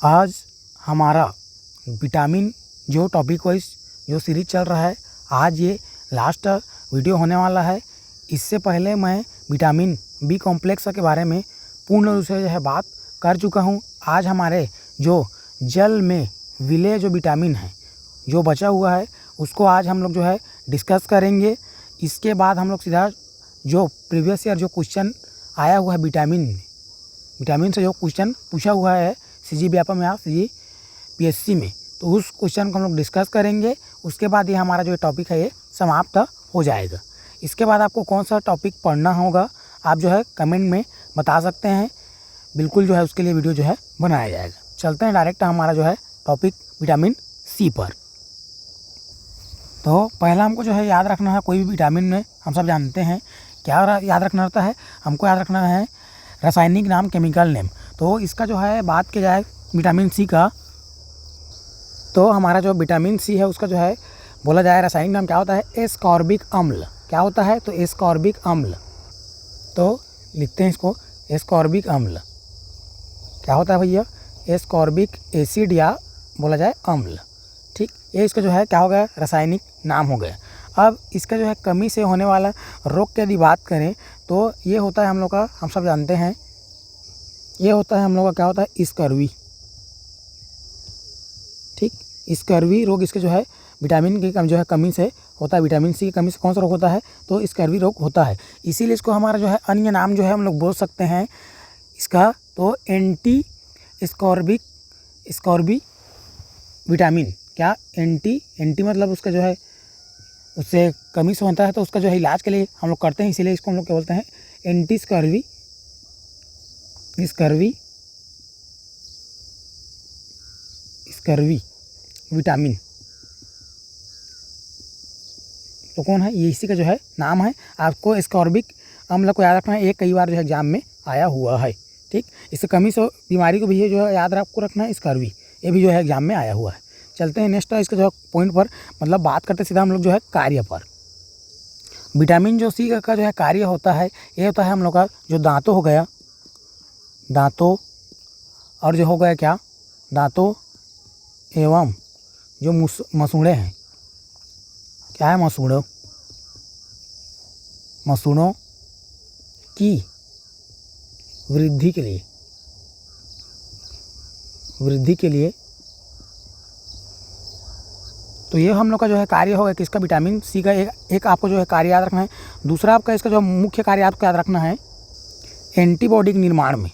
आज हमारा विटामिन जो टॉपिक वाइज जो सीरीज चल रहा है, आज ये लास्ट वीडियो होने वाला है। इससे पहले मैं विटामिन बी कॉम्प्लेक्स के बारे में पूर्ण रूप से जो है बात कर चुका हूँ। आज हमारे जो जल में विलेय जो विटामिन है जो बचा हुआ है उसको आज हम लोग जो है डिस्कस करेंगे। इसके बाद हम लोग सीधा जो प्रीवियस ईयर जो क्वेश्चन आया हुआ है विटामिन से जो क्वेश्चन पूछा हुआ है सीजी व्यापम या सीजी पीएससी में, तो उस क्वेश्चन को हम लोग डिस्कस करेंगे। उसके बाद ये हमारा जो टॉपिक है ये समाप्त हो जाएगा। इसके बाद आपको कौन सा टॉपिक पढ़ना होगा आप जो है कमेंट में बता सकते हैं, बिल्कुल जो है उसके लिए वीडियो जो है बनाया जाएगा। चलते हैं डायरेक्ट हमारा जो है टॉपिक विटामिन सी पर। तो पहला हमको जो है याद रखना है, कोई भी विटामिन में हम सब जानते हैं क्या याद रखना रहता है, हमको याद रखना है रासायनिक नाम, केमिकल नेम। तो इसका जो है बात की जाए विटामिन सी का, तो हमारा जो विटामिन सी है उसका जो है बोला जाए रासायनिक नाम क्या होता है, एस्कॉर्बिक अम्ल। क्या होता है, तो एस्कॉर्बिक अम्ल। तो लिखते हैं इसको एस्कॉर्बिक अम्ल। क्या होता है भैया, एस्कॉर्बिक एसिड या बोला जाए अम्ल। ठीक, ये इसका जो है क्या हो गया, रासायनिक नाम हो गया। अब इसका जो है कमी से होने वाला रोग की यदि बात करें तो ये होता है हम लोग का, हम सब जानते हैं ये होता है हम लोग का क्या होता है, स्कर्वी। ठीक, स्कर्वी रोग इसके जो है विटामिन की जो है कमी से होता है। विटामिन सी की कमी से कौन सा रोग होता है, तो स्कर्वी रोग होता है। इसीलिए इसको हमारा जो है अन्य नाम जो है हम लोग बोल सकते हैं इसका, तो एंटी स्कॉर्बी विटामिन। क्या, एंटी मतलब उसका जो है उससे कमी से होता है, तो उसका जो है इलाज के लिए हम लोग करते हैं, इसीलिए इसको हम लोग क्या बोलते हैं, एंटी स्कर्वी विटामिन। तो कौन है ये, इसी का जो है नाम है। आपको स्कॉर्बिक अम्ल को याद रखना है, ये कई बार जो है एग्जाम में आया हुआ है। ठीक, इससे कमी से बीमारी को भी ये जो है याद आपको रखना है, स्कर्वी, ये भी जो है एग्जाम में आया हुआ है। चलते हैं नेक्स्ट इसका जो पॉइंट पर, मतलब बात करते सीधा हम लोग जो है कार्य पर। विटामिन जो सी का जो है कार्य होता है, ये होता है हम लोग का जो दांतों हो गया, दांतों और जो हो गया क्या, दांतों एवं जो मसूड़े हैं, क्या है, मसूड़ों की वृद्धि के लिए तो ये हम लोग का जो है कार्य होगा किसका, विटामिन सी का। एक आपको जो है कार्य याद रखना है। दूसरा आपका इसका जो मुख्य कार्य आपको याद रखना है एंटीबॉडी के निर्माण में,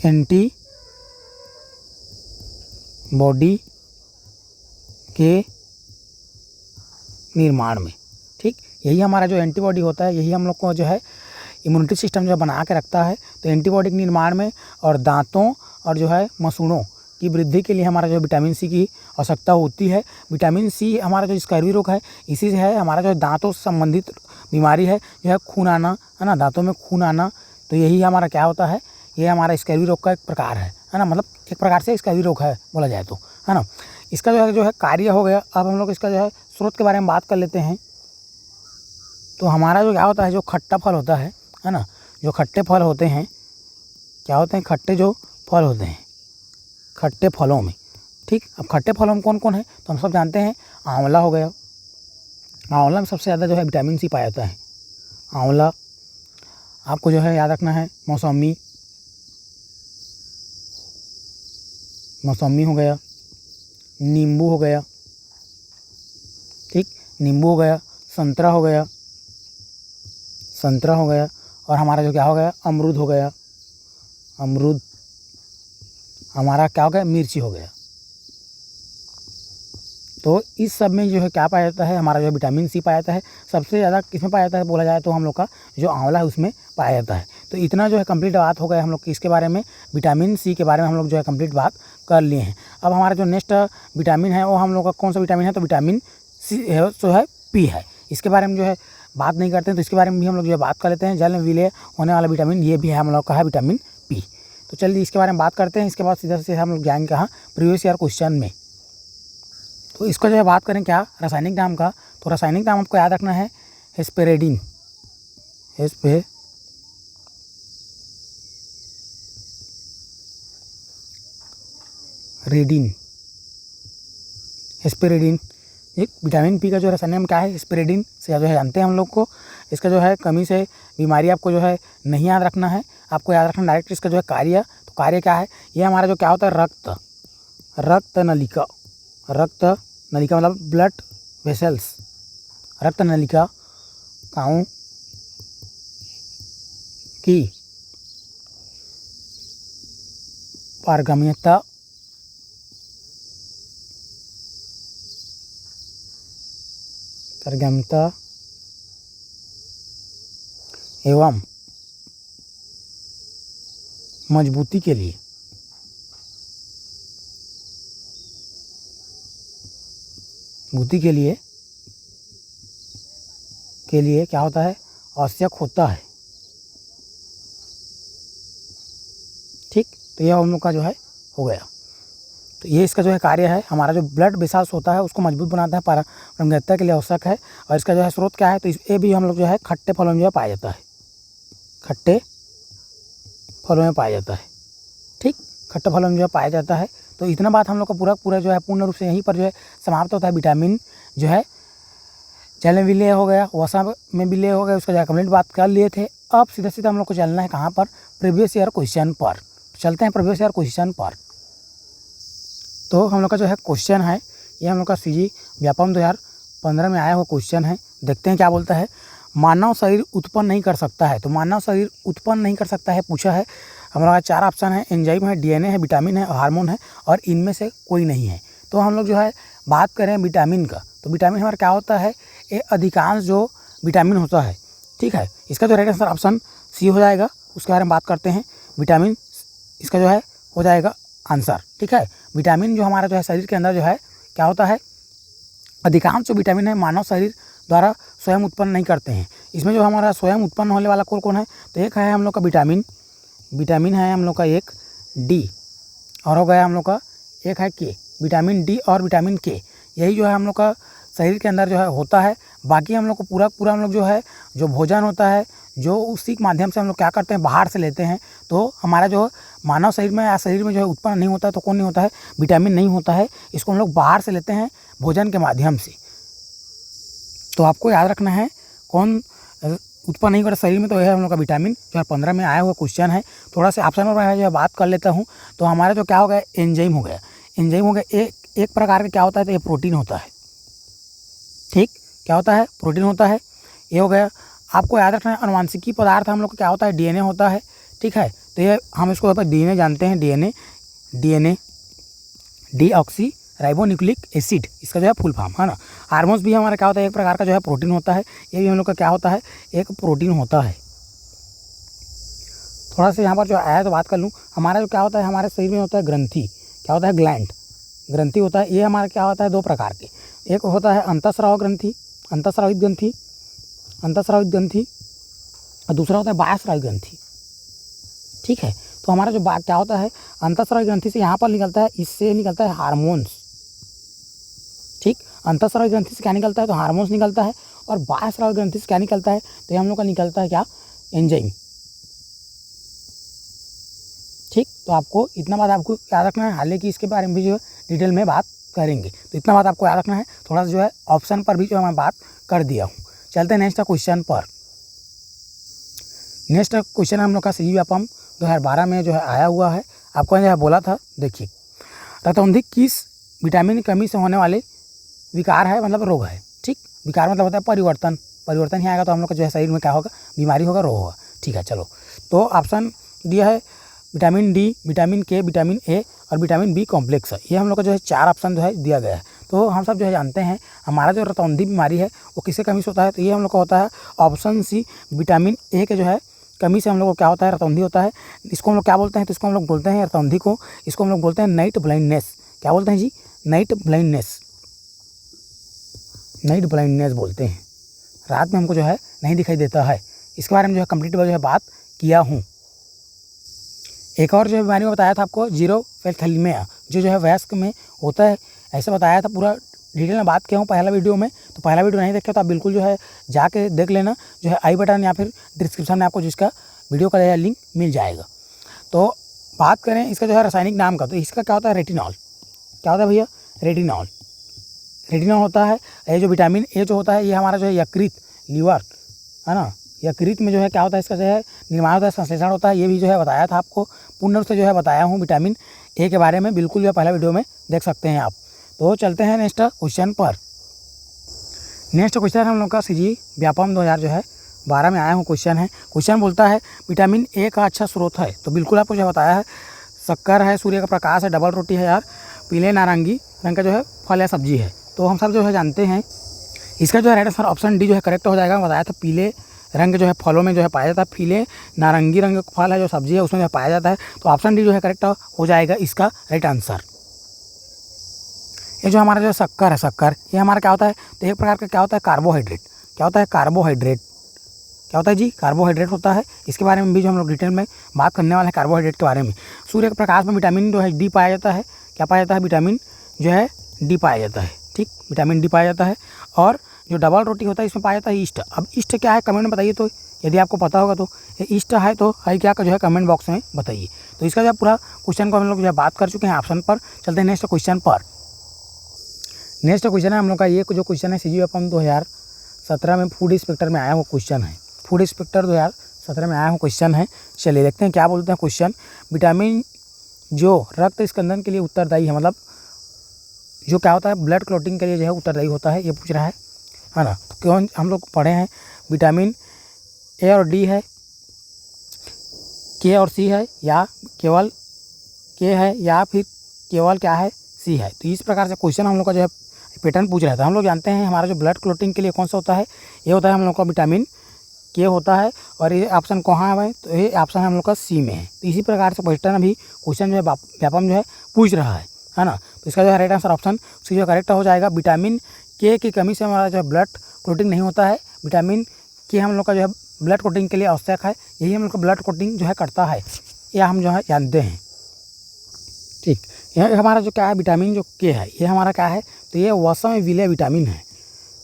एंटीबॉडी के निर्माण में। ठीक, यही हमारा जो एंटीबॉडी होता है, यही हम लोग को जो है इम्यूनिटी सिस्टम जो बना के रखता है। तो एंटीबॉडी के निर्माण में और दांतों और जो है मसूड़ों की वृद्धि के लिए हमारा जो विटामिन सी की आवश्यकता होती है। विटामिन सी हमारा जो स्कर्वी रोग है इसी से है, हमारा जो दांतों से संबंधित बीमारी है जो है खून आना, है ना, दांतों में खून आना, तो यही हमारा क्या होता है, ये हमारा स्कर्वी रोग का एक प्रकार है ना, मतलब एक प्रकार से स्कर्वी रोग है बोला जाए तो, है ना। इसका जो है कार्य हो गया। अब हम लोग इसका जो है स्रोत के बारे में बात कर लेते हैं। तो हमारा जो क्या होता है, जो खट्टा फल होता है ना, जो खट्टे फल होते हैं, क्या होते हैं, खट्टे जो फल होते हैं, खट्टे फलों में। ठीक, अब खट्टे फलों में कौन कौन है, तो हम सब जानते हैं आंवला हो गया। आंवला में सबसे ज़्यादा जो है विटामिन सी पाया जाता है, आंवला। आपको जो है याद रखना है मौसमी हो गया, नींबू हो गया। ठीक, नींबू हो गया, संतरा हो गया और हमारा जो क्या हो गया, अमरूद हो गया। अमरूद हमारा क्या हो गया, मिर्ची हो गया। तो इस सब में जो है क्या पाया जाता है, हमारा जो विटामिन सी पाया जाता है। सबसे ज़्यादा किसमें पाया जाता है बोला जाए तो हम लोग का जो आंवला है उसमें पाया जाता है। तो इतना जो है कंप्लीट बात हो गया हम लोग की इसके बारे में, विटामिन सी के बारे में हम लोग जो है कंप्लीट बात कर लिए हैं। अब हमारा जो नेक्स्ट विटामिन है वो हम लोग का कौन सा विटामिन है, तो विटामिन सी है जो है पी है। इसके बारे में जो है बात नहीं करते हैं, तो इसके बारे में भी हम लोग जो है बात कर लेते हैं। जल में विलय होने वाला विटामिन ये भी है हम लोग का है विटामिन पी। तो चलिए इसके बारे में बात करते हैं। इसके बाद सीधा से हम लोग जाएंगे कहाँ, प्रीवियस ईयर क्वेश्चन में। तो इसका जो है बात करें क्या, रासायनिक नाम का, तो रासायनिक नाम आपको याद रखना है हेस्पेरेडिन, रेडिन, एस्पिरिडिन। ये विटामिन पी का जो रासायनिक नाम क्या है, एस्पिरिडिन से जो है जानते हैं हम लोग को। इसका जो है कमी से बीमारी आपको जो है नहीं याद रखना है, आपको याद रखना डायरेक्ट इसका जो है कार्य। तो कार्य क्या है, ये हमारा जो क्या होता है रक्त नलिका मतलब ब्लड वेसल्स, रक्त नलिका काओं की पारगम्यता एवं मजबूती के लिए क्या होता है, आवश्यक होता है। ठीक, तो यह हम लोग का जो है हो गया। तो ये इसका जो है कार्य है, हमारा जो ब्लड वेसल्स होता है उसको मजबूत बनाता है, पारगम्यता के लिए आवश्यक है। और इसका जो है स्रोत क्या है, तो ये भी हम लोग जो है खट्टे फलों में जो है पाया जाता है, खट्टे फलों में पाया जाता है। ठीक, खट्टे फलों में जो है पाया जाता है। तो इतना बात हम लोग का पूरा जो है पूर्ण रूप से यहीं पर जो है समाप्त होता है। विटामिन जो है जल में विलय हो गया, वसा में विलय हो गया, उसका जो है कंप्लीट बात कर लिए थे। अब सीधा हम लोग को चलना है कहाँ पर, प्रीवियस ईयर क्वेश्चन पर। चलते हैं प्रीवियस ईयर क्वेश्चन पर। तो हम लोग का जो है क्वेश्चन है, ये हम लोग का सीजी व्यापम 2015 में आया हुआ क्वेश्चन है। देखते हैं क्या बोलता है। मानव शरीर उत्पन्न नहीं कर सकता है, तो मानव शरीर उत्पन्न नहीं कर सकता है पूछा है। हम लोग का 4 ऑप्शन है, एंजाइम है, डीएनए है, विटामिन है, हार्मोन है, और इनमें से कोई नहीं है। तो हम लोग जो है बात करें विटामिन का, तो विटामिन हमारा क्या होता है, ये अधिकांश जो विटामिन होता है। ठीक है, इसका जो राइट आंसर ऑप्शन सी हो जाएगा। उसके बारे में बात करते हैं। विटामिन इसका जो है हो जाएगा आंसर। ठीक है, विटामिन जो हमारा जो है शरीर के अंदर जो है क्या होता है, अधिकांश जो विटामिन है मानव शरीर द्वारा स्वयं उत्पन्न नहीं करते हैं। इसमें जो हमारा स्वयं उत्पन्न होने वाला कौन है, तो एक है हम लोग का विटामिन है हम लोग का एक डी, और हो गया हम लोग का एक है के, विटामिन डी और विटामिन के। यही जो है हम लोग का शरीर के अंदर जो है होता है। बाकी हम लोग को पूरा हम लोग जो है जो भोजन होता है, जो उसी के माध्यम से हम लोग क्या करते हैं, बाहर से लेते हैं। तो हमारा जो मानव शरीर में या शरीर में जो है उत्पन्न नहीं होता है, तो कौन नहीं होता है, विटामिन नहीं होता है। इसको हम लोग बाहर से लेते हैं भोजन के माध्यम से। तो आपको याद रखना है कौन उत्पन्न नहीं करता शरीर में, तो यह हम लोग का विटामिन 2015 में आया हुआ क्वेश्चन है। थोड़ा सा ऑप्शन पर मैं जो है बात कर लेता हूँ। तो हमारा जो क्या हो गया, एंजाइम हो गया। एक प्रकार का क्या होता है, तो ये प्रोटीन होता है। ठीक, क्या होता है, प्रोटीन होता है, ये हो गया। आपको याद रखना है अनुवांशिकी पदार्थ हम लोग का क्या होता है, डीएनए होता है। ठीक है, तो ये हम इसको डीएनए जानते हैं, डीएनए डीऑक्सी राइबोन्यूक्लिक एसिड, इसका जो है फुल फॉर्म है ना। हार्मोन्स भी हमारा क्या होता है, एक प्रकार का जो है प्रोटीन होता है। ये भी हम लोग का क्या होता है, एक प्रोटीन होता है। थोड़ा सा यहाँ पर जो आया तो बात कर लूँ। हमारा जो क्या होता है, हमारे शरीर में होता है ग्रंथि, क्या होता है, ग्रंथि होता है। ये हमारा क्या होता है, 2 प्रकार के, एक होता है अंतःस्राव ग्रंथि, अंतःस्रावित ग्रंथि, और दूसरा होता है बाह्यस्रावित ग्रंथि। ठीक है, तो हमारा जो क्या होता है, अंतःस्रावित ग्रंथि से यहाँ पर निकलता है, इससे निकलता है हार्मोन्स। ठीक, अंतःस्रावित ग्रंथि से क्या निकलता है, तो हार्मोन्स निकलता है। और बाह्यस्रावित ग्रंथि से क्या निकलता है, तो हम लोग का निकलता है क्या, एंजाइम। ठीक, तो आपको इतना बात आपको याद रखना है। हालांकि इसके बारे में भी जो है डिटेल में बात करेंगे, तो इतना बात आपको याद रखना है। थोड़ा सा जो है ऑप्शन पर भी जो है मैं बात कर दिया हूँ। चलते हैं नेक्स्ट क्वेश्चन पर। नेक्स्ट क्वेश्चन हम लोग का सीजी व्यापम 2012 में जो है आया हुआ है। आपको जो है बोला था, देखिए, रतौंधी किस विटामिन की कमी से होने वाले विकार है, मतलब रोग है। ठीक, विकार मतलब होता है परिवर्तन ही आएगा तो हम लोग का जो है शरीर में क्या होगा, बीमारी होगा, रोग होगा। ठीक है, चलो, तो ऑप्शन दिया है विटामिन डी, विटामिन के, विटामिन ए और विटामिन बी कॉम्प्लेक्स। ये हम लोग का जो है 4 ऑप्शन जो है दिया गया है। तो हम सब जो है जानते हैं हमारा जो रतौंधी बीमारी है वो किससे कमी से होता है, तो ये हम लोग का होता है ऑप्शन सी, विटामिन ए के जो है कमी से हम लोग को क्या होता है, रतौंधी होता है। इसको हम लोग क्या बोलते हैं, तो इसको हम लोग बोलते हैं रतौंधी को, इसको हम लोग बोलते हैं नाइट ब्लाइंडनेस। क्या बोलते हैं जी, नाइट ब्लाइंडनेस बोलते हैं। रात में हमको जो है नहीं दिखाई देता है। इसके बारे में जो है कंप्लीट जो है बात किया हूँ। एक और जो है बीमारी में बताया था आपको, जीरोफेल्थैलेमिया, जो है वयस्क में होता है, ऐसा बताया था। पूरा डिटेल में बात किया हूँ पहला वीडियो में। तो पहला वीडियो नहीं देखा तो आप बिल्कुल जो है जाके देख लेना, जो है आई बटन या फिर डिस्क्रिप्शन में आपको जिसका वीडियो का लिंक मिल जाएगा। तो बात करें इसका जो है रासायनिक नाम का, तो इसका क्या होता है, रेटिनॉल। क्या होता है भैया, रेटिनॉल। रेटिनॉल होता है। ये जो विटामिन ए जो होता है ये हमारा जो है यकृत, लीवर, है ना, यकृत में जो है क्या होता है, इसका जो है निर्माण होता है, संश्लेषण होता है। ये भी जो है बताया था आपको, पूर्ण रूप से जो है बताया हूँ विटामिन ए के बारे में, बिल्कुल जो है पहला वीडियो में देख सकते हैं आप। तो चलते हैं नेक्स्ट क्वेश्चन पर। नेक्स्ट क्वेश्चन हम लोग का सीजी व्यापम 2012 में आया हूँ क्वेश्चन है। क्वेश्चन बोलता है विटामिन ए का अच्छा स्रोत है, तो बिल्कुल आपको जो बताया है, शक्कर है, सूर्य का प्रकाश है, डबल रोटी है यार, पीले नारंगी रंग का जो है फल या सब्जी है। तो हम सब जो है जानते हैं, इसका जो है राइट आंसर ऑप्शन डी जो है करेक्ट हो जाएगा। बताया था पीले रंग जो है फलों में जो है पाया जाता है, पीले नारंगी रंग का फल है जो सब्जी है उसमें जो है पाया जाता है। तो ऑप्शन डी जो है करेक्ट हो जाएगा इसका राइट आंसर। ये जो हमारा जो शक्कर है, शक्कर ये हमारा क्या होता है, तो एक प्रकार का क्या होता है, कार्बोहाइड्रेट। क्या होता है, कार्बोहाइड्रेट। क्या होता है जी, कार्बोहाइड्रेट होता है। इसके बारे में भी जो हम लोग डिटेल में बात करने वाले हैं कार्बोहाइड्रेट के बारे में। सूर्य के प्रकाश में विटामिन जो है डी पाया जाता है। क्या पाया जाता है, विटामिन जो है डी पाया जाता है। ठीक, विटामिन डी पाया जाता है। और जो डबल रोटी होता है इसमें पाया जाता है ईस्ट। अब ईस्ट क्या है कमेंट में बताइए, तो यदि आपको पता होगा तो ये ईस्ट है तो है क्या का जो है कमेंट बॉक्स में बताइए। तो इसका जो पूरा क्वेश्चन को हम लोग जो है बात कर चुके हैं ऑप्शन पर। चलते हैं नेक्स्ट क्वेश्चन पर। नेक्स्ट क्वेश्चन है हम लोग का, ये जो क्वेश्चन है सीजी व्यापम 2017 में फूड इंस्पेक्टर में आया हुआ क्वेश्चन है। फूड इंस्पेक्टर 2017 में आया हुआ क्वेश्चन है। चलिए देखते हैं क्या बोलते हैं क्वेश्चन। विटामिन जो रक्त स्कंदन के लिए उत्तरदायी है, मतलब जो क्या होता है ब्लड क्लॉटिंग के लिए जो है उत्तरदायी होता है, ये पूछ रहा है ना। तो क्यों हम लोग पढ़े हैं, विटामिन ए और डी है, के और सी है, या केवल के है, या फिर केवल क्या है, सी है। तो इस प्रकार से क्वेश्चन हम लोग का जो है पैटर्न पूछ रहा था। हम लोग जानते हैं हमारा जो ब्लड क्लॉटिंग के लिए कौन सा होता है, ये होता है हम लोग का विटामिन के होता है। और ये ऑप्शन कहाँ है भाई, तो ये ऑप्शन हम लोग का सी में है। तो इसी प्रकार से पैटर्न अभी क्वेश्चन जो है व्यापम जो है पूछ रहा है ना। तो इसका जो है राइट आंसर ऑप्शन सी जो करेक्ट हो जाएगा। विटामिन के की कमी से हमारा जो है ब्लड क्लॉटिंग नहीं होता है। विटामिन के हम लोग का जो है ब्लड क्लॉटिंग के लिए आवश्यक है, यही हम लोग का ब्लड क्लॉटिंग जो है करता है, यह हम जो है जानते हैं। ठीक, यह हमारा जो क्या है विटामिन जो के है, ये हमारा क्या है, तो ये वसा में विलय विटामिन है।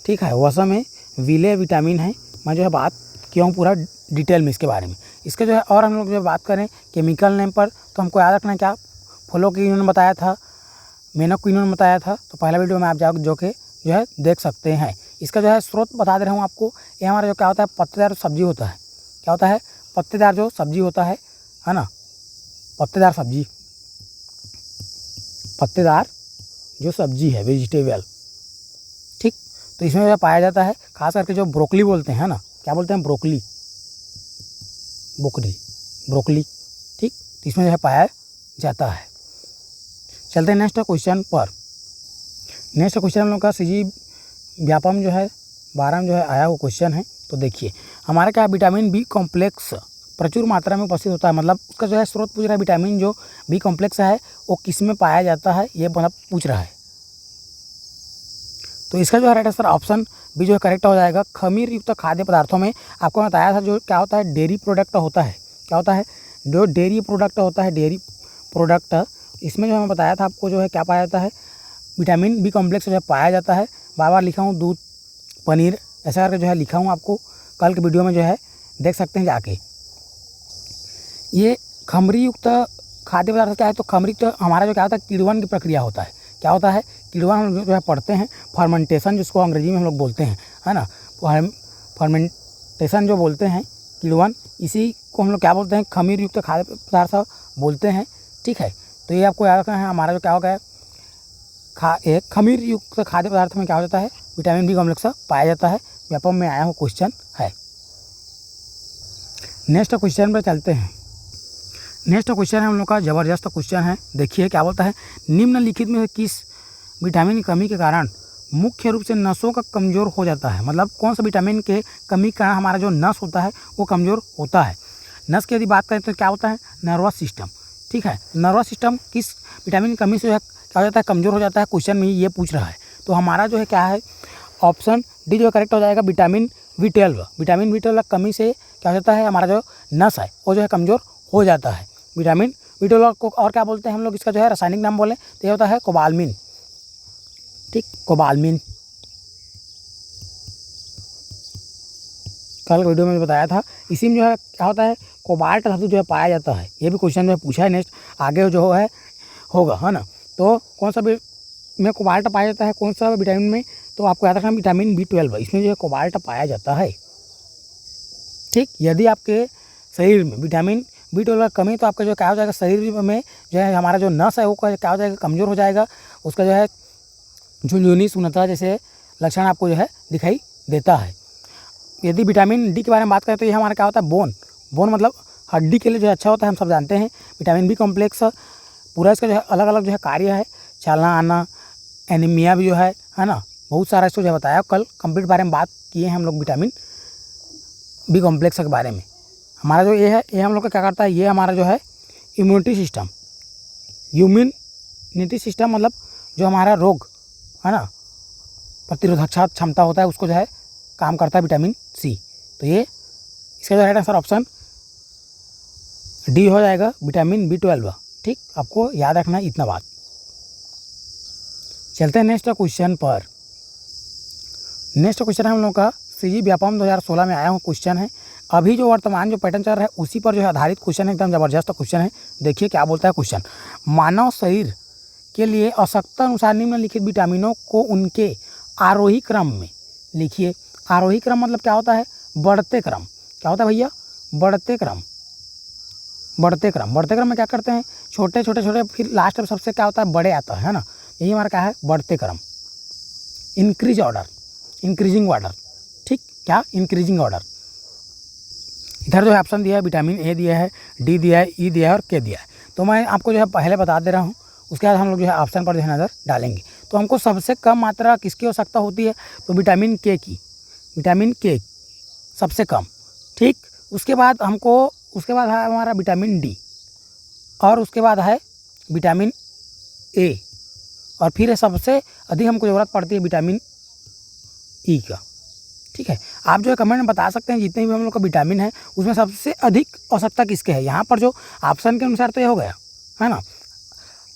ठीक है, वसा में विलय विटामिन है। मैं जो है बात किया हूँ पूरा डिटेल में इसके बारे में। इसके जो है और हम लोग जो बात करें केमिकल नेम पर, तो हमको याद रखना क्या, फलों की इन्होंने बताया था, मेनक को इन्होंने बताया था। तो पहला वीडियो में आप जो है देख सकते हैं। इसका जो है स्रोत बता दे रहा हूँ आपको। ये हमारा जो क्या होता है पत्तेदार सब्जी होता है। क्या होता है, पत्तेदार जो सब्जी होता है ना, पत्तेदार सब्जी, पत्तेदार जो सब्जी है वेजिटेबल। ठीक, तो इसमें जो पाया जाता है खास करके जो ब्रोकली बोलते हैं ना, क्या बोलते हैं, ब्रोकली, ब्रोकली। ठीक, तो इसमें जो है पाया जाता है। चलते हैं नेक्स्ट क्वेश्चन पर। नेक्स्ट क्वेश्चन हम लोग का सीजी व्यापम जो है 12 में जो है आया वो क्वेश्चन है। तो देखिए हमारा क्या विटामिन बी कॉम्प्लेक्स प्रचुर मात्रा में उपस्थित होता है, मतलब उसका जो है स्रोत पूछ रहा है। विटामिन जो बी कॉम्प्लेक्स है वो किस में पाया जाता है, ये मतलब पूछ रहा है। तो इसका जो है राइट आंसर ऑप्शन बी जो है करेक्ट हो जाएगा। खमीर युक्त खाद्य पदार्थों में आपको बताया था जो क्या होता है डेयरी प्रोडक्ट होता है। क्या होता है, जो डेयरी प्रोडक्ट होता है, डेयरी प्रोडक्ट, इसमें जो हमें बताया था आपको जो है क्या पाया जाता है, विटामिन बी कॉम्प्लेक्स जो है पाया जाता है। बार बार लिखा हूँ दूध, पनीर, ऐसा करके जो है लिखा हूँ, आपको कल के वीडियो में जो है देख सकते हैं जाके। ये खमरी युक्त खाद्य पदार्थ क्या है, तो खमरी तो हमारा जो क्या होता है किण्वन की प्रक्रिया होता है। क्या होता है, किण्वन हम लोग जो है पढ़ते हैं, फर्मेंटेशन जिसको अंग्रेजी में हम लोग बोलते हैं, है ना। फर्मेंटेशन जो बोलते हैं किण्वन, इसी को हम लोग क्या बोलते हैं, खमीर युक्त खाद्य पदार्थ बोलते हैं। ठीक है, तो ये आपको याद रखना है। हमारा जो क्या होगा एक खमीर युक्त खाद्य पदार्थ में क्या हो जाता है, विटामिन बी कॉम्प्लेक्स पाया जाता है। व्यापम में आया हुआ क्वेश्चन है। नेक्स्ट क्वेश्चन पर चलते हैं। नेक्स्ट क्वेश्चन है हम लोग का ज़बरदस्त क्वेश्चन है। देखिए क्या बोलता है, निम्नलिखित में किस विटामिन की कमी के कारण मुख्य रूप से नसों का कमज़ोर हो जाता है, मतलब कौन सा विटामिन के कमी के कारण हमारा जो नस होता है वो कमज़ोर होता है। नस की यदि बात करें तो क्या होता है, नर्वस सिस्टम। ठीक है, नर्वस सिस्टम किस विटामिन की कमी से क्या हो जाता है, कमज़ोर हो जाता है, क्वेश्चन में ये पूछ रहा है। तो हमारा जो है क्या है ऑप्शन डी जो करेक्ट हो जाएगा, विटामिन B12। विटामिन B12 कमी से क्या हो जाता है, हमारा जो नस है वो जो है कमज़ोर हो जाता है। विटामिन B12 को और क्या बोलते हैं हम लोग, इसका जो है रासायनिक नाम बोलें तो ये होता है कोबालमिन। ठीक, कोबालमिन कल वीडियो में बताया था। इसी में जो है क्या होता है, कोबाल्ट धातु जो है पाया जाता है। ये भी क्वेश्चन जो है पूछा है नेक्स्ट आगे जो है होगा, है ना। तो कौन सा में कोबाल्ट पाया जाता है कौन सा विटामिन में, तो आपको याद रखना विटामिन B12 इसमें जो है कोबाल्ट पाया जाता है। ठीक, यदि आपके शरीर में विटामिन B12 का कमी, तो आपका जो क्या हो जाएगा, शरीर में जो है हमारा जो नस है वो क्या हो जाएगा, कमज़ोर हो जाएगा। उसका जो है झुनझुनी सुनता जैसे लक्षण आपको जो है दिखाई देता है। यदि विटामिन D के बारे में बात करें तो ये हमारा क्या होता है, बोन मतलब हड्डी के लिए जो अच्छा होता है, हम सब जानते हैं। विटामिन B कॉम्प्लेक्स पूरा इसका जो है अलग अलग जो है कार्य है, चलना आना, एनीमिया भी जो है ना, बहुत सारा इसको जो बताया। कल कंप्लीट बारे में बात किए हैं हम लोग विटामिन B कॉम्प्लेक्स के बारे में। हमारा जो ये है, ये हम लोग का क्या करता है, ये हमारा जो है इम्यूनिटी सिस्टम मतलब जो हमारा रोग है ना, प्रतिरोधक क्षमता होता है, उसको जो है काम करता है विटामिन C। तो ये इसका जो राइट आंसर ऑप्शन डी हो जाएगा, विटामिन B12। ठीक, आपको याद रखना है इतना बात। चलते हैं नेक्स्ट क्वेश्चन पर। नेक्स्ट क्वेश्चन है हम लोग का CG व्यापम 2016 में आया हुआ क्वेश्चन है। अभी जो वर्तमान जो पैटर्न चल रहा है उसी पर जो है आधारित क्वेश्चन है, एकदम ज़बरदस्त क्वेश्चन है। देखिए क्या बोलता है क्वेश्चन, मानव शरीर के लिए आवश्यकता अनुसार निम्नलिखित विटामिनों को उनके आरोही क्रम में लिखिए। आरोही क्रम मतलब क्या होता है, बढ़ते क्रम। क्या होता है भैया, बढ़ते क्रम में क्या करते हैं, छोटे फिर लास्ट में सबसे क्या होता है, बड़े आता है ना। यही हमारा क्या है, बढ़ते क्रम, इंक्रीजिंग ऑर्डर। ठीक, क्या इंक्रीजिंग ऑर्डर। इधर जो है ऑप्शन दिया है, विटामिन A दिया है, D दिया है, E दिया है और K दिया है। तो मैं आपको जो है पहले बता दे रहा हूँ, उसके बाद हम लोग जो है ऑप्शन पर जो है नज़र डालेंगे। तो हमको सबसे कम मात्रा किसकी आवश्यकता होती है, तो विटामिन K की, विटामिन K सबसे कम। ठीक, उसके बाद है हमारा विटामिन D, और उसके बाद है विटामिन A, और फिर सबसे अधिक हमको ज़रूरत पड़ती है विटामिन E का। ठीक है, आप जो है कमेंट में बता सकते हैं जितने भी हम लोग का विटामिन है उसमें सबसे अधिक आवश्यकता किसके है। यहाँ पर जो ऑप्शन के अनुसार तो ये हो गया है ना,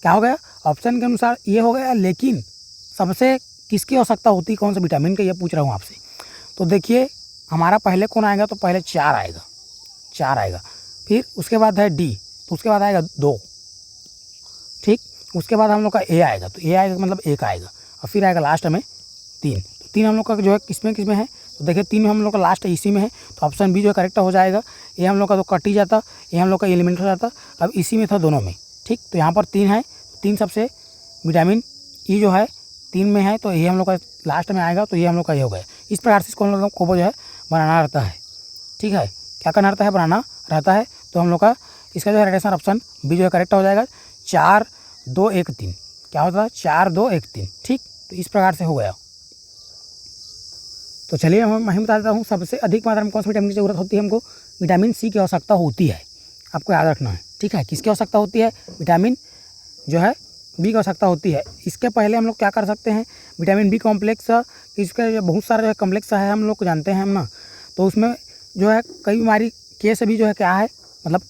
क्या हो गया, ऑप्शन के अनुसार ये हो गया, लेकिन सबसे किसकी आवश्यकता होती है, कौन सा विटामिन का, ये पूछ रहा हूँ आपसे। तो देखिए हमारा पहले कौन आएगा, तो पहले 4 आएगा, फिर उसके बाद है D, तो उसके बाद आएगा 2। ठीक, उसके बाद हम लोग का A आएगा, तो A आएगा मतलब 1 आएगा, और फिर आएगा लास्ट में 3। तो 3 हम लोग का जो है किसमें है, तो देखिए 3 में हम लोग का लास्ट इसी में है, तो ऑप्शन B जो है करेक्ट हो जाएगा। ये हम लोग का तो कट ही जाता, ये हम लोग का एलिमेंट हो जाता, अब इसी में था दोनों में। ठीक, तो यहाँ पर 3 है, 3 सबसे विटामिन E जो है 3 में है, तो ये हम लोग का लास्ट में आएगा, तो ये हम लोग का ये हो गया। इस प्रकार से इसको हम लोग को जो है बनाना रहता है। ठीक है, क्या करना रहता है, बनाना रहता है। तो हम लोग का इसका जो है राइट आंसर ऑप्शन B जो है करेक्ट हो जाएगा, 4 2 1 3। क्या होता है, 4 2 1 3। ठीक, तो इस प्रकार से हो गया। तो चलिए मैं बता देता हूँ सबसे अधिक मात्रा में कौन सा विटामिन की ज़रूरत होती है। हमको विटामिन C की आवश्यकता होती है, आपको याद रखना है। ठीक है, किसकी आवश्यकता होती है, विटामिन जो है B की आवश्यकता होती है। इसके पहले हम लोग क्या कर सकते हैं, विटामिन B कॉम्प्लेक्स, इसका जो बहुत सारा जो है कम्प्लेक्स है, हम लोग को जानते हैं हम ना। तो उसमें जो है कई बीमारी K से भी जो है क्या है, मतलब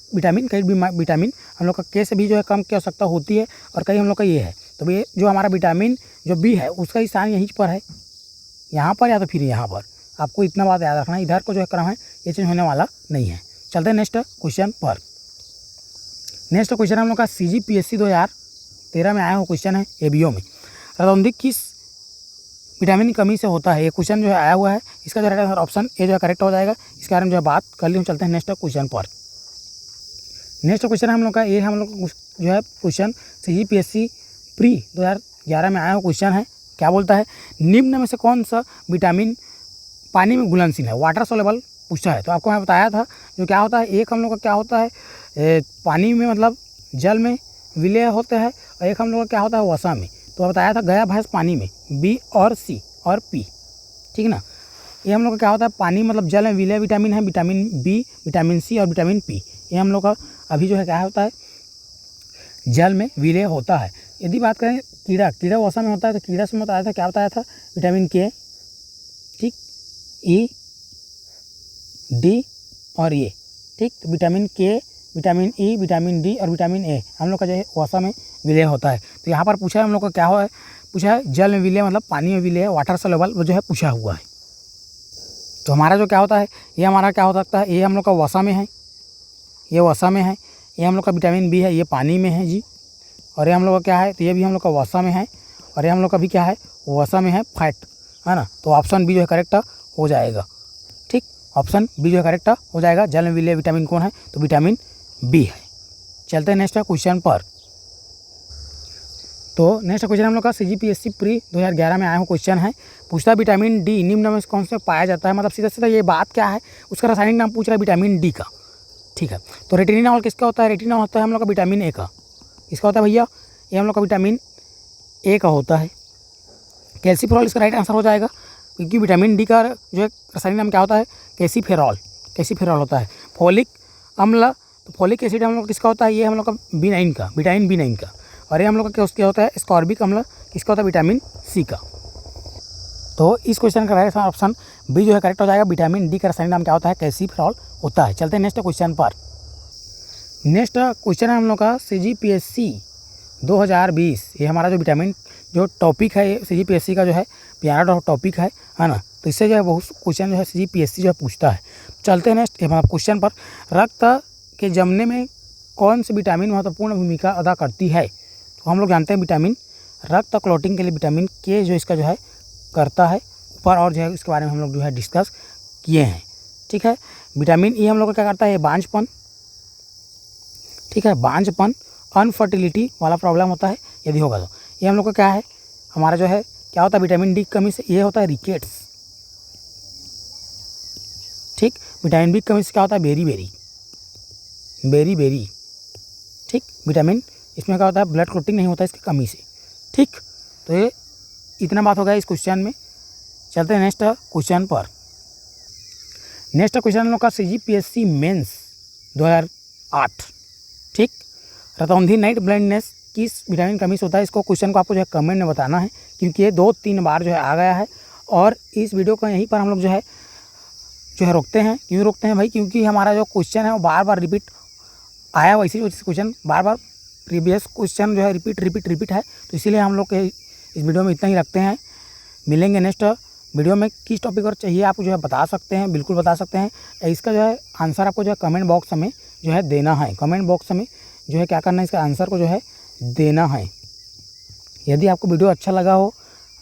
कई विटामिन हम लोग का K से भी जो है कम की आवश्यकता होती है, और कई हम लोग का ये है। तो ये जो हमारा विटामिन जो B है उसका स्थान यहीं पर है, यहाँ पर या तो फिर यहाँ पर। आपको इतना बात याद रखना है, इधर को जो है क्रम है ये चेंज होने वाला नहीं है। चलते हैं नेक्स्ट क्वेश्चन पर। नेक्स्ट क्वेश्चन हम लोग का CGPSC 2013 में आया हुआ क्वेश्चन है, ABO में। रतौंधिक किस विटामिन की कमी से होता है, ये क्वेश्चन जो है आया हुआ है। इसका जो राइट आंसर ऑप्शन A जो है करेक्ट हो जाएगा। इसके बारे में जो है बात कर ली। चलते हैं नेक्स्ट क्वेश्चन पर। नेक्स्ट क्वेश्चन हम लोग का ये हम लोग जो है क्वेश्चन CGPSC प्री 2011 में आया हुआ क्वेश्चन है। क्या बोलता है, निम्न में से कौन सा विटामिन पानी में घुलनशील है, वाटर सोलेबल पूछा है। तो आपको मैं बताया था जो क्या होता है, एक हम लोग का क्या होता है पानी में मतलब जल में विलय होते हैं, और एक हम लोग का क्या होता है वसा में। तो बताया था गया भैंस पानी में, B और C और P। ठीक ना, ये हम लोग का क्या होता है, पानी मतलब जल में विलय विटामिन है, विटामिन B, विटामिन C और विटामिन P। ये हम लोग का अभी जो है क्या होता है, जल में विलय होता है। यदि बात करें कीड़ा वसा में होता है, तो कीड़ा से बताया था, क्या बताया था, विटामिन K, ठीक, E, D और ये। ठीक, तो vitamin K, vitamin E, vitamin D और विटामिन A हम लोग का जो है वसा में विलय होता है। तो यहाँ पर पूछा है हम लोग को क्या हुआ है, पूछा है जल में विलय मतलब पानी में विलय, वाटर सोल्यूबल वो जो है पूछा हुआ है। तो हमारा जो क्या होता है, ये हमारा क्या हो सकता है, ये हम लोग का वसा में है, ये वसा में है। ये हम लोग का विटामिन B है, ये पानी में है जी। और ये हम लोग का क्या है, तो ये भी हम लोग का वसा में है। और ये हम लोग का भी क्या है, वसा में है फैट, है ना। तो ऑप्शन बी जो है करेक्ट हो जाएगा। ठीक, ऑप्शन बी जो है करेक्ट हो जाएगा। जल में विलेय विटामिन कौन है, तो विटामिन बी है। चलते हैं नेक्स्ट क्वेश्चन पर। तो नेक्स्ट क्वेश्चन हम लोग का CGPSC प्री 2011 में आया हुआ क्वेश्चन है। पूछता है विटामिन डी निम्न में कौन से पाया जाता है। मतलब सीधा सीधा ये बात क्या है, उसका रासायनिक नाम पूछ रहा है विटामिन डी का। ठीक है, तो रेटिनॉल किसका होता है, रेटिनॉल होता है हम लोग का विटामिन ए का। इसका होता है भैया, ये हम लोग का विटामिन ए का होता है। कैल्सीफेरॉल इसका राइट आंसर हो जाएगा, क्योंकि विटामिन डी का जो है रासायनिक नाम क्या होता है, कैल्सीफेरॉल, कैल्सीफेरॉल होता है। फोलिक अम्ल, तो फोलिक एसिड हम लोग किसका होता है, ये हम लोग का B9 का, विटामिन B9 का। और ये हम लोग का क्या होता है, स्कॉर्बिक अम्ल किसका होता है, विटामिन सी का। तो इस क्वेश्चन का राइट ऑप्शन बी जो है करेक्ट हो जाएगा। विटामिन डी का रासायनिक नाम क्या होता है, कैल्सीफेरॉल होता है। चलते हैं नेक्स्ट क्वेश्चन पर। नेक्स्ट क्वेश्चन है हम लोग का CGPSC 2020। ये हमारा जो विटामिन जो टॉपिक है, CGPSC का जो है प्यारा टॉपिक है ना। तो इससे जो है बहुत क्वेश्चन जो है CGPSC जो है पूछता है। चलते हैं नेक्स्ट क्वेश्चन पर। रक्त के जमने में कौन सी विटामिन महत्वपूर्ण भूमिका अदा करती है। तो हम लोग जानते हैं विटामिन रक्त क्लॉटिंग के लिए विटामिन के जो इसका जो है करता है ऊपर, और जो है इसके बारे में हम लोग जो है डिस्कस किए हैं। ठीक है, विटामिन ई हम लोग का क्या करता है, बांझपन, ठीक है, बांझपन अनफर्टिलिटी वाला प्रॉब्लम होता है यदि होगा तो। ये हम लोग का क्या है, हमारा जो है क्या होता है विटामिन डी की कमी से, ये होता है रिकेट्स। ठीक, विटामिन बी की कमी से क्या होता है, बेरी बेरी। ठीक, विटामिन इसमें क्या होता है, ब्लड क्लॉटिंग नहीं होता है इसकी कमी से। ठीक, तो ये इतना बात हो गया इस क्वेश्चन में। चलते हैं नेक्स्ट क्वेश्चन पर। नेक्स्ट क्वेश्चन हम लोग का CGPSC मेंस 2008। ठीक, रतौंधी नाइट ब्लाइंडनेस किस विटामिन कमी से होता है। इसको क्वेश्चन को आपको जो है कमेंट में बताना है, क्योंकि ये 2-3 बार जो है आ गया है। और इस वीडियो को यहीं पर हम लोग जो है रोकते हैं। क्यों रोकते हैं भाई, क्योंकि हमारा जो क्वेश्चन है वो बार बार रिपीट आया हुआ, इसी वजह से क्वेश्चन बार बार प्रीवियस क्वेश्चन जो है रिपीट है। तो इसीलिए हम लोग के इस वीडियो में इतना ही रखते हैं। मिलेंगे नेक्स्ट वीडियो में। किस टॉपिक पर चाहिए आप जो है बता सकते हैं, बिल्कुल बता सकते हैं। इसका जो है आंसर आपको जो है कमेंट बॉक्स में जो है देना है। कमेंट बॉक्स में जो है क्या करना है, इसका आंसर को जो है देना है। यदि आपको वीडियो अच्छा लगा हो,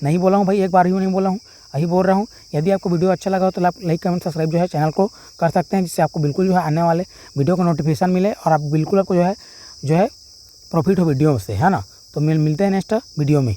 नहीं बोला हूँ भाई, एक बार ही नहीं बोला हूँ, यही बोल रहा हूँ। यदि आपको वीडियो अच्छा लगा हो तो आप लाइक कमेंट सब्सक्राइब जो है चैनल को कर सकते हैं, जिससे आपको बिल्कुल जो है आने वाले वीडियो का नोटिफिकेशन मिले और आप बिल्कुल आपको जो है प्रॉफिट हो वीडियो से, है ना। तो मिलते हैं नेक्स्ट वीडियो में।